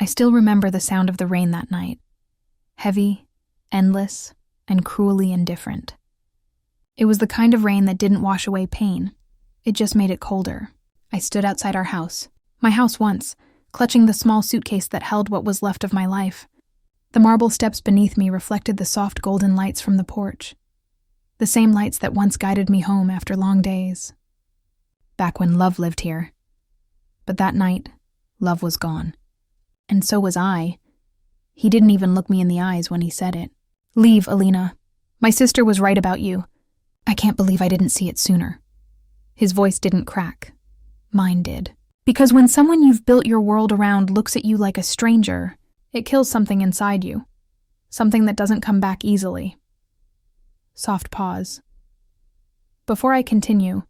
I still remember the sound of the rain that night. Heavy, endless, and cruelly indifferent. It was the kind of rain that didn't wash away pain. It just made it colder. I stood outside our house, my house once, clutching the small suitcase that held what was left of my life. The marble steps beneath me reflected the soft golden lights from the porch. The same lights that once guided me home after long days. Back when love lived here. But that night, love was gone. And so was I. He didn't even look me in the eyes when he said it. "Leave, Alina. My sister was right about you. I can't believe I didn't see it sooner." His voice didn't crack. Mine did. Because when someone you've built your world around looks at you like a stranger, it kills something inside you. Something that doesn't come back easily. Soft pause. Before I continue,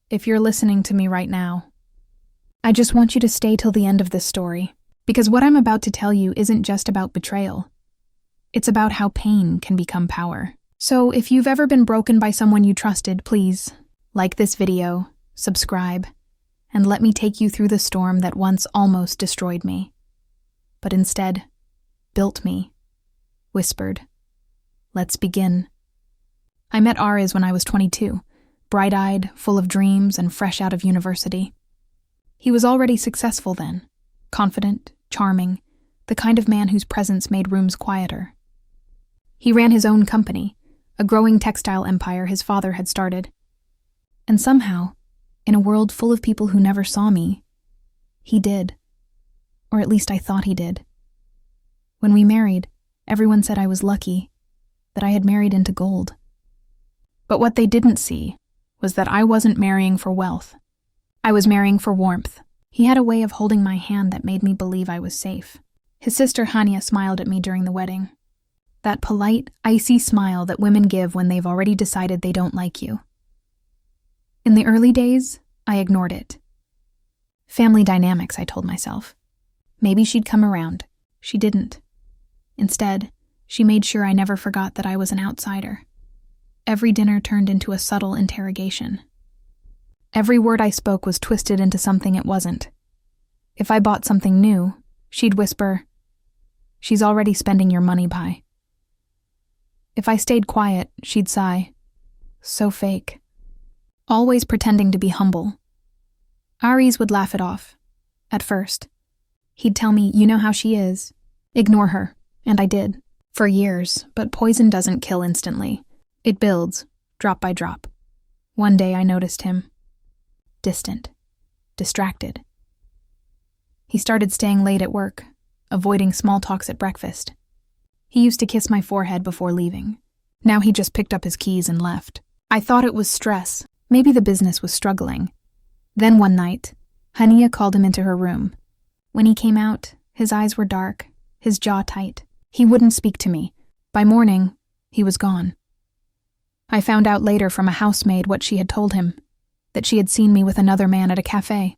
if you're listening to me right now, I just want you to stay till the end of this story. Because what I'm about to tell you isn't just about betrayal. It's about how pain can become power. So if you've ever been broken by someone you trusted, please like this video, subscribe, and let me take you through the storm that once almost destroyed me. But instead, built me, whispered. Let's begin. I met Ariz when I was 22, bright-eyed, full of dreams, and fresh out of university. He was already successful then, confident, charming, the kind of man whose presence made rooms quieter. He ran his own company, a growing textile empire his father had started. And somehow, in a world full of people who never saw me, he did. Or at least I thought he did. When we married, everyone said I was lucky, that I had married into gold. But what they didn't see was that I wasn't marrying for wealth. I was marrying for warmth. He had a way of holding my hand that made me believe I was safe. His sister Hania smiled at me during the wedding. That polite, icy smile that women give when they've already decided they don't like you. In the early days, I ignored it. Family dynamics, I told myself. Maybe she'd come around. She didn't. Instead, she made sure I never forgot that I was an outsider. Every dinner turned into a subtle interrogation. Every word I spoke was twisted into something it wasn't. If I bought something new, she'd whisper, "She's already spending your money, Pi." If I stayed quiet, she'd sigh, "So fake." Always pretending to be humble. Ariz would laugh it off. At first. He'd tell me, "You know how she is. Ignore her." And I did. For years, but poison doesn't kill instantly. It builds, drop by drop. One day I noticed him. Distant. Distracted. He started staying late at work, avoiding small talks at breakfast. He used to kiss my forehead before leaving. Now he just picked up his keys and left. I thought it was stress. Maybe the business was struggling. Then one night, Hania called him into her room. When he came out, his eyes were dark, his jaw tight. He wouldn't speak to me. By morning, he was gone. I found out later from a housemaid what she had told him, that she had seen me with another man at a cafe.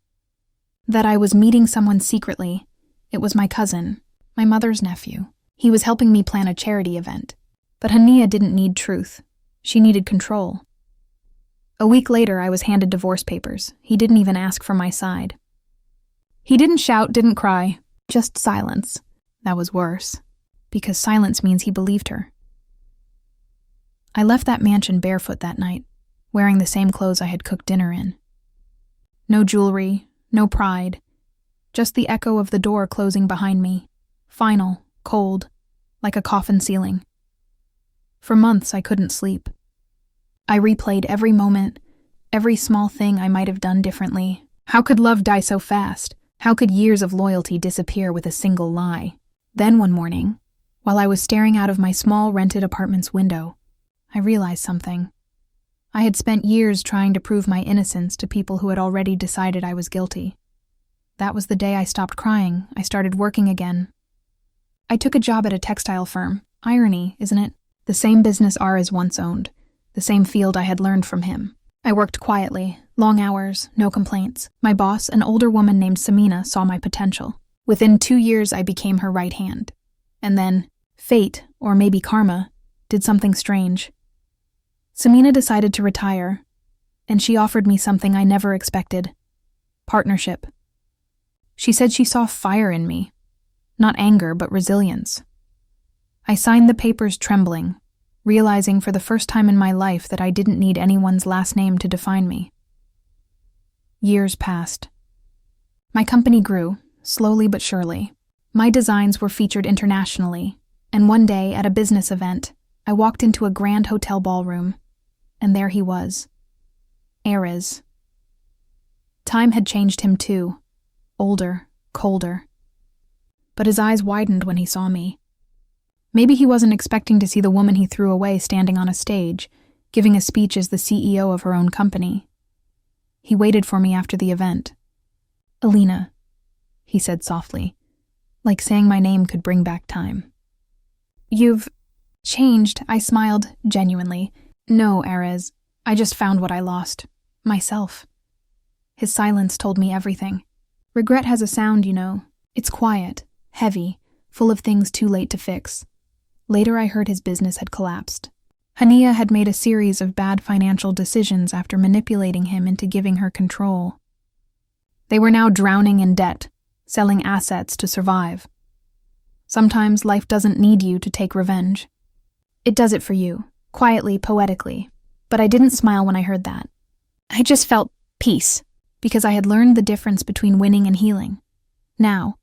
That I was meeting someone secretly. It was my cousin, my mother's nephew. He was helping me plan a charity event. But Hania didn't need truth. She needed control. A week later, I was handed divorce papers. He didn't even ask for my side. He didn't shout, didn't cry, just silence. That was worse, because silence means he believed her. I left that mansion barefoot that night, wearing the same clothes I had cooked dinner in. No jewelry, no pride, just the echo of the door closing behind me, final, cold, like a coffin ceiling. For months I couldn't sleep. I replayed every moment, every small thing I might have done differently. How could love die so fast? How could years of loyalty disappear with a single lie? Then one morning, while I was staring out of my small rented apartment's window, I realized something. I had spent years trying to prove my innocence to people who had already decided I was guilty. That was the day I stopped crying. I started working again. I took a job at a textile firm. Irony, isn't it? The same business Ariz once owned. The same field I had learned from him. I worked quietly, long hours, no complaints. My boss, an older woman named Samina, saw my potential. Within 2 years, I became her right hand. And then, fate, or maybe karma, did something strange. Samina decided to retire, and she offered me something I never expected. Partnership. She said she saw fire in me. Not anger, but resilience. I signed the papers trembling, realizing for the first time in my life that I didn't need anyone's last name to define me. Years passed. My company grew, slowly but surely. My designs were featured internationally, and one day at a business event, I walked into a grand hotel ballroom, and there he was. Ares. Time had changed him too. Older, colder. But his eyes widened when he saw me. Maybe he wasn't expecting to see the woman he threw away standing on a stage, giving a speech as the CEO of her own company. He waited for me after the event. "Alina," he said softly, like saying my name could bring back time. "You've changed," I smiled, genuinely. "No, Ares, I just found what I lost. Myself." His silence told me everything. Regret has a sound, you know. It's quiet, heavy, full of things too late to fix. Later I heard his business had collapsed. Hania had made a series of bad financial decisions after manipulating him into giving her control. They were now drowning in debt, selling assets to survive. Sometimes life doesn't need you to take revenge. It does it for you, quietly, poetically. But I didn't smile when I heard that. I just felt peace, because I had learned the difference between winning and healing. Now,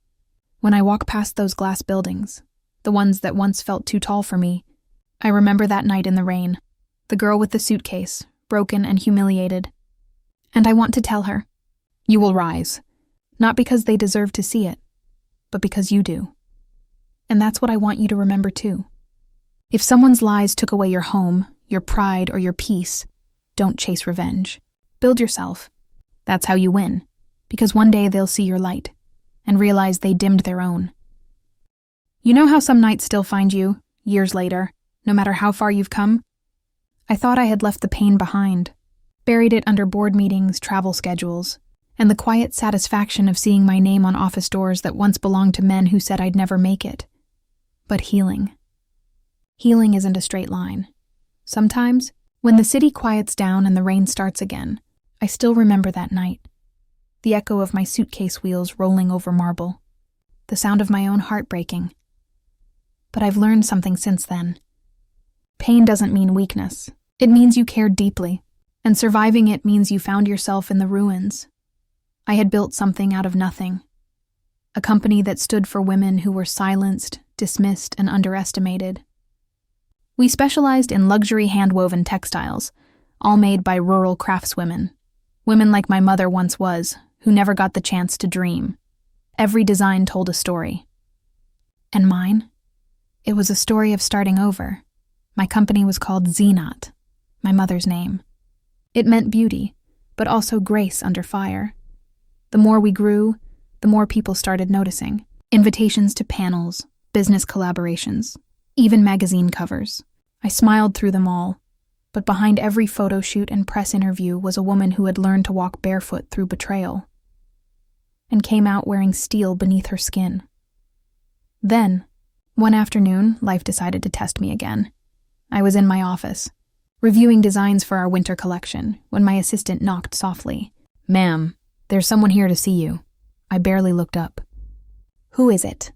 when I walk past those glass buildings, the ones that once felt too tall for me, I remember that night in the rain, the girl with the suitcase, broken and humiliated. And I want to tell her, you will rise, not because they deserve to see it, but because you do. And that's what I want you to remember too. If someone's lies took away your home, your pride, or your peace, don't chase revenge. Build yourself. That's how you win, because one day they'll see your light and realize they dimmed their own. You know how some nights still find you, years later, no matter how far you've come? I thought I had left the pain behind, buried it under board meetings, travel schedules, and the quiet satisfaction of seeing my name on office doors that once belonged to men who said I'd never make it. But healing. Healing isn't a straight line. Sometimes, when the city quiets down and the rain starts again, I still remember that night. The echo of my suitcase wheels rolling over marble. The sound of my own heart breaking. But I've learned something since then. Pain doesn't mean weakness. It means you cared deeply, and surviving it means you found yourself in the ruins. I had built something out of nothing. A company that stood for women who were silenced, dismissed, and underestimated. We specialized in luxury hand-woven textiles, all made by rural craftswomen. Women like my mother once was, who never got the chance to dream. Every design told a story. And mine? It was a story of starting over. My company was called Zenat, my mother's name. It meant beauty, but also grace under fire. The more we grew, the more people started noticing. Invitations to panels, business collaborations, even magazine covers. I smiled through them all, but behind every photo shoot and press interview was a woman who had learned to walk barefoot through betrayal, and came out wearing steel beneath her skin. Then, one afternoon, life decided to test me again. I was in my office, reviewing designs for our winter collection, when my assistant knocked softly. "Ma'am, there's someone here to see you." I barely looked up. "Who is it?"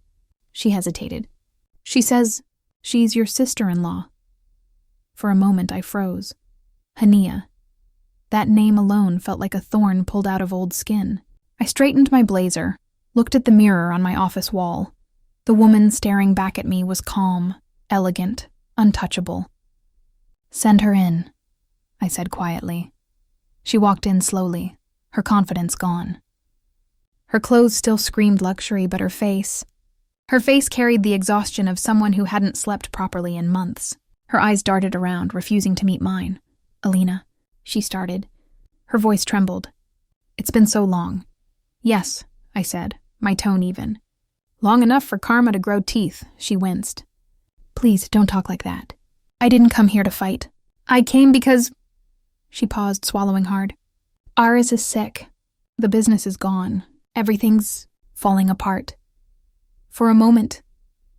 She hesitated. "She says she's your sister-in-law." For a moment, I froze. Hania. That name alone felt like a thorn pulled out of old skin. I straightened my blazer, looked at the mirror on my office wall. The woman staring back at me was calm, elegant, untouchable. "Send her in," I said quietly. She walked in slowly, her confidence gone. Her clothes still screamed luxury, but her face carried the exhaustion of someone who hadn't slept properly in months. Her eyes darted around, refusing to meet mine. "Alina," she started. Her voice trembled. "It's been so long." "Yes," I said, my tone even. "Long enough for karma to grow teeth," she winced. "Please, don't talk like that. I didn't come here to fight. I came because—" She paused, swallowing hard. "Ares is sick. The business is gone. Everything's falling apart." For a moment,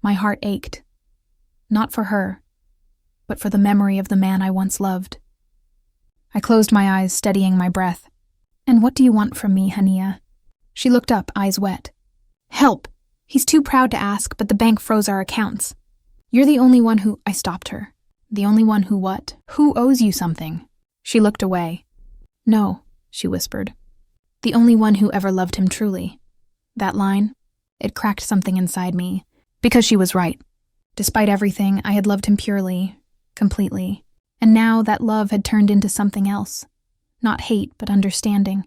my heart ached. Not for her, but for the memory of the man I once loved. I closed my eyes, steadying my breath. "And what do you want from me, Hania?" She looked up, eyes wet. "Help! He's too proud to ask, but the bank froze our accounts. You're the only one who— I stopped her. The only one who what? Who owes you something? She looked away. No, she whispered. The only one who ever loved him truly. That line, it cracked something inside me, because she was right. Despite everything, I had loved him purely, completely, and now that love had turned into something else. Not hate, but understanding.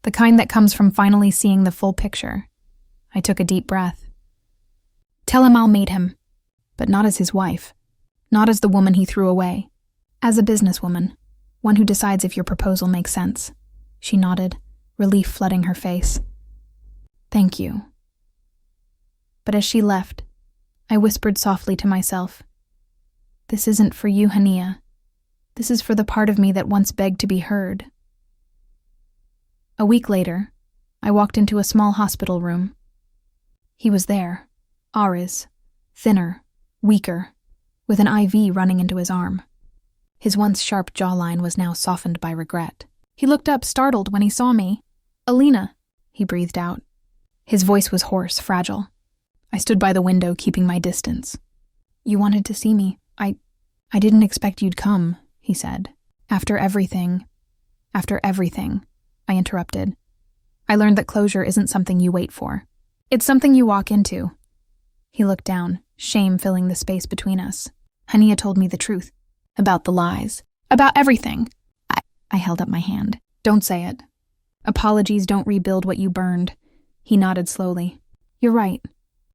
The kind that comes from finally seeing the full picture. I took a deep breath. Tell him I'll mate him, but not as his wife, not as the woman he threw away, as a businesswoman, one who decides if your proposal makes sense. She nodded, relief flooding her face. Thank you. But as she left, I whispered softly to myself, this isn't for you, Hania. This is for the part of me that once begged to be heard. A week later, I walked into a small hospital room. He was there, Ariz, thinner, weaker, with an IV running into his arm. His once sharp jawline was now softened by regret. He looked up, startled, when he saw me. Alina, he breathed out. His voice was hoarse, fragile. I stood by the window, keeping my distance. You wanted to see me. I didn't expect you'd come, he said. After everything, I interrupted. I learned that closure isn't something you wait for. It's something you walk into. He looked down, shame filling the space between us. Hania told me the truth. About the lies. About everything. I held up my hand. Don't say it. Apologies don't rebuild what you burned. He nodded slowly. You're right.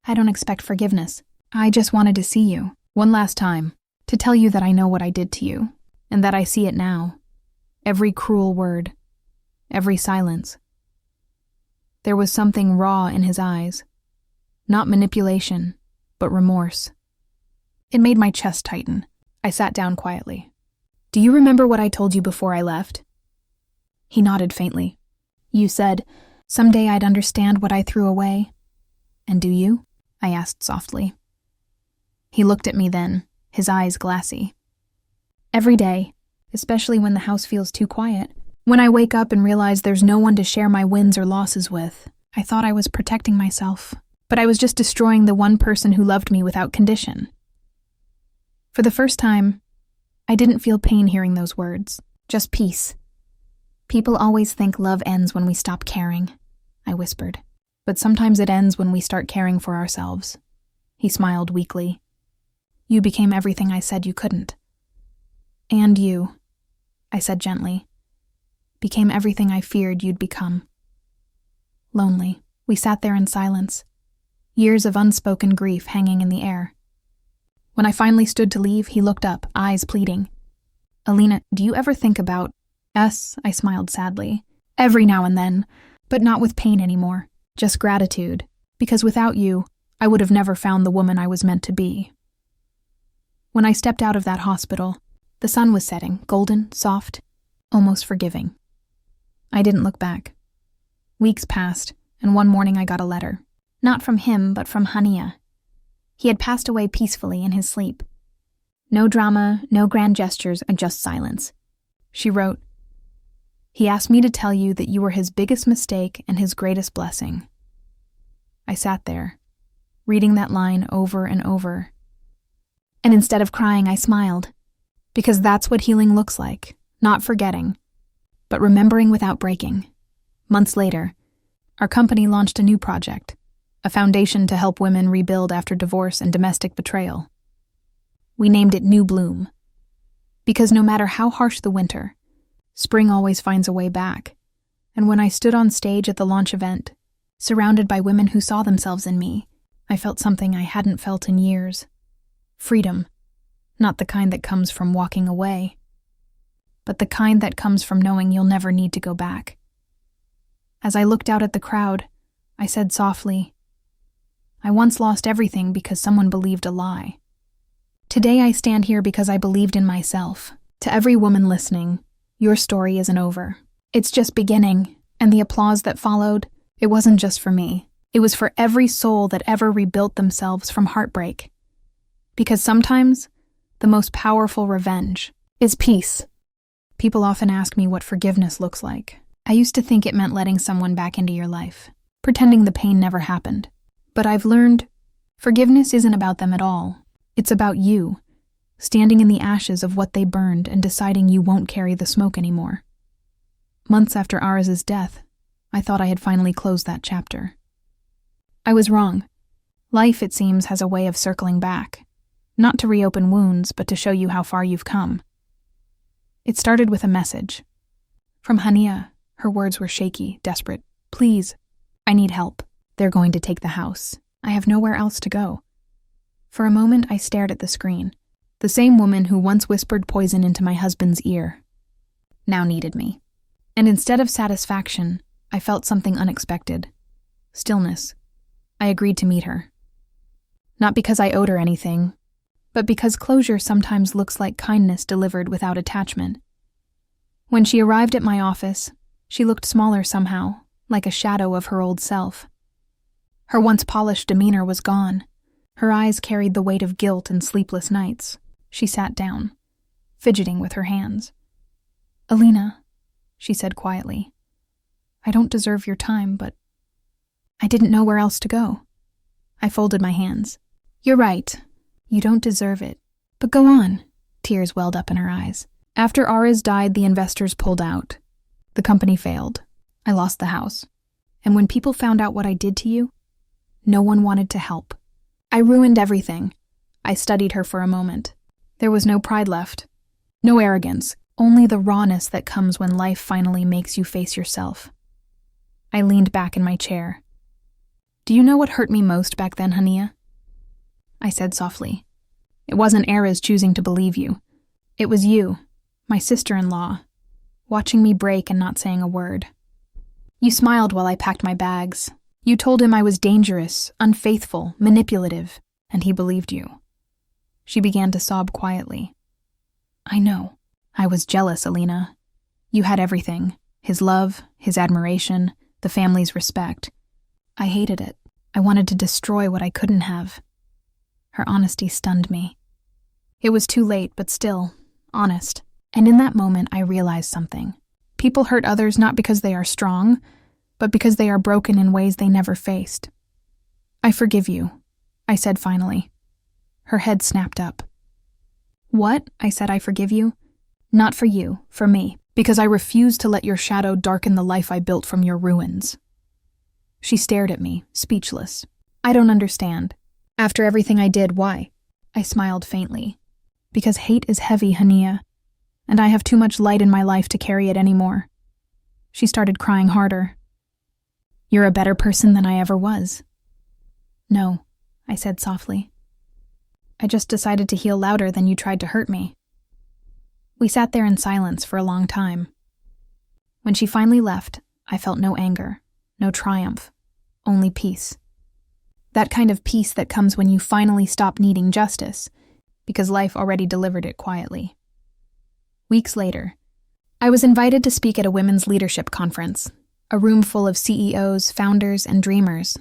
I don't expect forgiveness. I just wanted to see you, one last time, to tell you that I know what I did to you, and that I see it now. Every cruel word. Every silence. There was something raw in his eyes. Not manipulation, but remorse. It made my chest tighten. I sat down quietly. Do you remember what I told you before I left? He nodded faintly. You said, someday I'd understand what I threw away. And do you? I asked softly. He looked at me then, his eyes glassy. Every day, especially when the house feels too quiet, when I wake up and realize there's no one to share my wins or losses with, I thought I was protecting myself, but I was just destroying the one person who loved me without condition. For the first time, I didn't feel pain hearing those words, just peace. People always think love ends when we stop caring, I whispered, but sometimes it ends when we start caring for ourselves. He smiled weakly. You became everything I said you couldn't. And you, I said gently, became everything I feared you'd become. Lonely, we sat there in silence, years of unspoken grief hanging in the air. When I finally stood to leave, he looked up, eyes pleading. Alina, do you ever think about us? I smiled sadly. Every now and then, but not with pain anymore, just gratitude, because without you, I would have never found the woman I was meant to be. When I stepped out of that hospital, the sun was setting, golden, soft, almost forgiving. I didn't look back. Weeks passed, and one morning I got a letter. Not from him, but from Hania. He had passed away peacefully in his sleep. No drama, no grand gestures, and just silence. She wrote, He asked me to tell you that you were his biggest mistake and his greatest blessing. I sat there, reading that line over and over. And instead of crying, I smiled. Because that's what healing looks like, not forgetting, but remembering without breaking. Months later, our company launched a new project, a foundation to help women rebuild after divorce and domestic betrayal. We named it New Bloom, because no matter how harsh the winter, spring always finds a way back. And when I stood on stage at the launch event, surrounded by women who saw themselves in me, I felt something I hadn't felt in years. Freedom, not the kind that comes from walking away, but the kind that comes from knowing you'll never need to go back. As I looked out at the crowd, I said softly, I once lost everything because someone believed a lie. Today I stand here because I believed in myself. To every woman listening, your story isn't over. It's just beginning, and the applause that followed, it wasn't just for me. It was for every soul that ever rebuilt themselves from heartbreak. Because sometimes, the most powerful revenge is peace. People often ask me what forgiveness looks like. I used to think it meant letting someone back into your life, pretending the pain never happened. But I've learned forgiveness isn't about them at all. It's about you, standing in the ashes of what they burned and deciding you won't carry the smoke anymore. Months after Araz's death, I thought I had finally closed that chapter. I was wrong. Life, it seems, has a way of circling back, not to reopen wounds, but to show you how far you've come. It started with a message. From Hania. Her words were shaky, desperate. Please, I need help. They're going to take the house. I have nowhere else to go. For a moment, I stared at the screen. The same woman who once whispered poison into my husband's ear now needed me. And instead of satisfaction, I felt something unexpected. Stillness. I agreed to meet her. Not because I owed her anything, but because closure sometimes looks like kindness delivered without attachment. When she arrived at my office, she looked smaller somehow, like a shadow of her old self. Her once polished demeanor was gone. Her eyes carried the weight of guilt and sleepless nights. She sat down, fidgeting with her hands. Alina, she said quietly, I don't deserve your time, but I didn't know where else to go. I folded my hands. You're right. You don't deserve it. But go on. Tears welled up in her eyes. After Araz died, the investors pulled out. The company failed. I lost the house. And when people found out what I did to you, no one wanted to help. I ruined everything. I studied her for a moment. There was no pride left. No arrogance. Only the rawness that comes when life finally makes you face yourself. I leaned back in my chair. Do you know what hurt me most back then, Hania? I said softly. It wasn't Araz choosing to believe you. It was you, my sister-in-law, watching me break and not saying a word. You smiled while I packed my bags. You told him I was dangerous, unfaithful, manipulative, and he believed you. She began to sob quietly. I know. I was jealous, Alina. You had everything. His love, his admiration, the family's respect. I hated it. I wanted to destroy what I couldn't have. Her honesty stunned me. It was too late, but still, honest. And in that moment, I realized something. People hurt others not because they are strong, but because they are broken in ways they never faced. I forgive you, I said finally. Her head snapped up. What? I said, I forgive you? Not for you, for me, because I refuse to let your shadow darken the life I built from your ruins. She stared at me, speechless. I don't understand. After everything I did, why? I smiled faintly. Because hate is heavy, Hania, and I have too much light in my life to carry it anymore. She started crying harder. You're a better person than I ever was. No, I said softly. I just decided to heal louder than you tried to hurt me. We sat there in silence for a long time. When she finally left, I felt no anger, no triumph, only peace. That kind of peace that comes when you finally stop needing justice, because life already delivered it quietly. Weeks later, I was invited to speak at a women's leadership conference, a room full of CEOs, founders, and dreamers.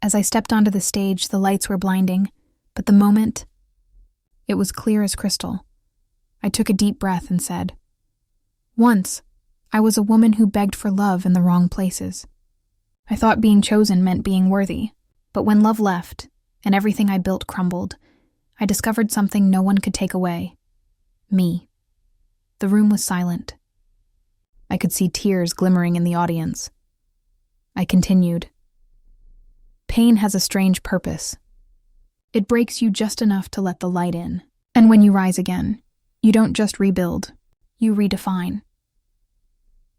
As I stepped onto the stage, the lights were blinding, but the moment, it was clear as crystal. I took a deep breath and said, Once, I was a woman who begged for love in the wrong places. I thought being chosen meant being worthy, but when love left and everything I built crumbled, I discovered something no one could take away. Me. The room was silent. I could see tears glimmering in the audience. I continued. Pain has a strange purpose. It breaks you just enough to let the light in. And when you rise again, you don't just rebuild, you redefine.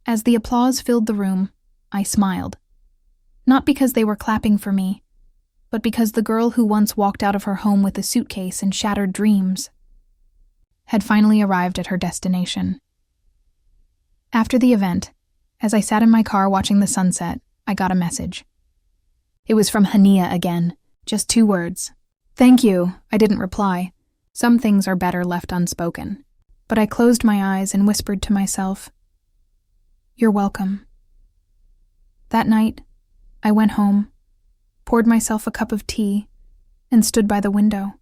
As the applause filled the room, I smiled. Not because they were clapping for me, but because the girl who once walked out of her home with a suitcase and shattered dreams had finally arrived at her destination. After the event, as I sat in my car watching the sunset, I got a message. It was from Hania again, just 2 words. Thank you, I didn't reply. Some things are better left unspoken. But I closed my eyes and whispered to myself, You're welcome. That night, I went home, poured myself a cup of tea, and stood by the window.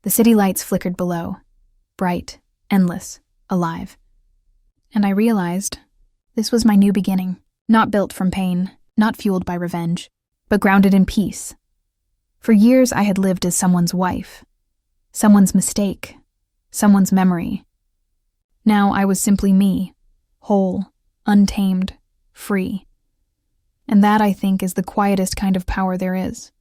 The city lights flickered below, bright, endless, alive. And I realized this was my new beginning, not built from pain, not fueled by revenge, but grounded in peace. For years I had lived as someone's wife, someone's mistake, someone's memory. Now I was simply me, whole, untamed, free. And that, I think, is the quietest kind of power there is.